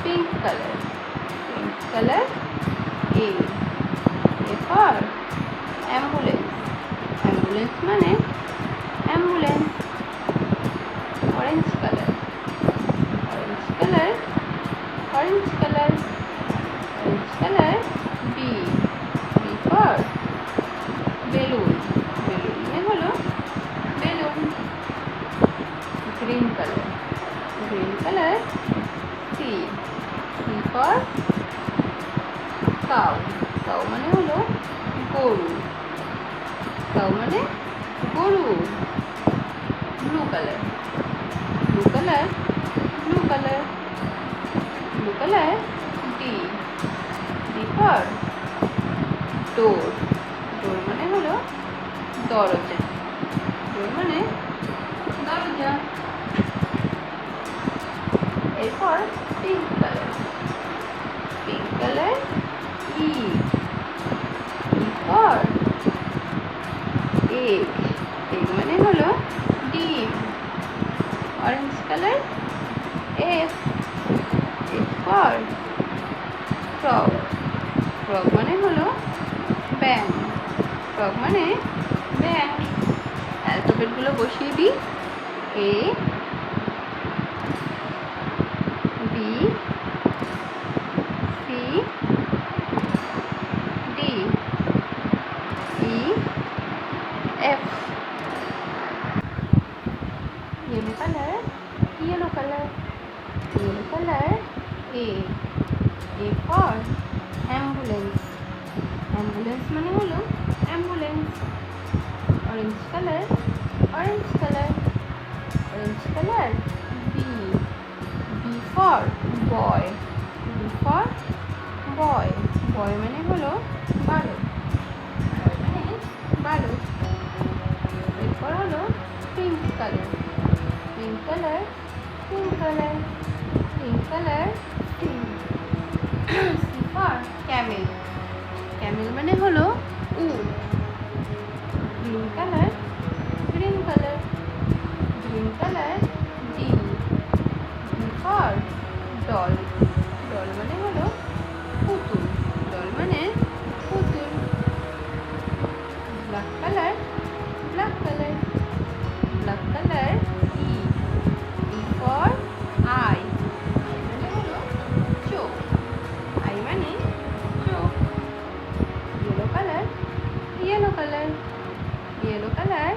pink color. Pink color. A. A for ambulance. Ambulance মানে ambulance. Orange color. Orange color. Orange color. Orange color. B. B for balloon. Balloon মানে হলো balloon. Green color. Green color. C. C for cow. Cow মানে হলো গরু. Cow মানে গরু. Blue color. Blue color. Blue color. Blue color. D. D for door. Door মানে হলো দরজা. Door মানে দরজা. এরপর pink color. Pink color. E. E for egg. Egg মানে হলো ডিম. Orange color. F. F for frog. Frog মানে হলো ব্যাঙ. Frog মানে ব্যাঙ. অ্যালফাবেট গুলো বসিয়ে দিই. A, B, C, D, E, F. Yellow color. Yellow color. Yellow color. A. A for ambulance. Ambulance মানে হলো ambulance. Orange color. Orange color. Orange color. B. B for boy. B for boy. Boy মানে হলো বালক. Boy মানে বালক. এরপর হলো pink color. Pink color. Pink color. Pink color. C. C for camel. Camel মানে হলো উট. Green color. Green color. Green color. D. D for doll. Doll মানে হলো পুতুল. Doll মানে পুতুল. Black color. Black color. Black color. E. E for eye. Eye মানে হলো চোখ. Eye মানে চোখ. Yellow color. Yellow color. Yellow color.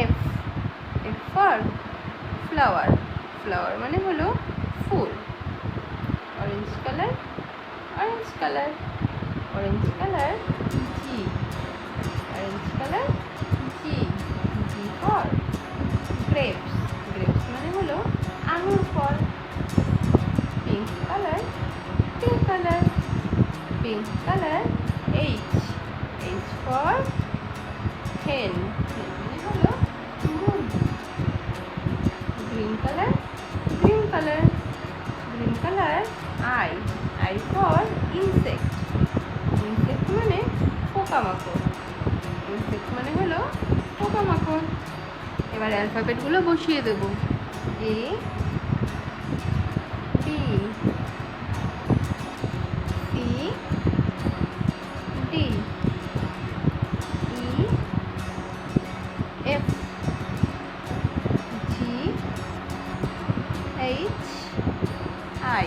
F. F for flower. Flower মানে হলো ফুল. Orange color. Orange color. Orange color. G. Orange color. G. G for grapes. Grapes মানে হলো আঙুর ফল. Pink color. Pink color. Pink color. H. H for hen. Hen মানে হলো মুরগি. Green color. Green color. Green color. I. I for insect. Insect মানে পোকামাকড়. Insect মানে হলো পোকামাকড়. এবার অ্যালফাবেট গুলো বসিয়ে দেব. A, B, C, D, E, F, G, H, I.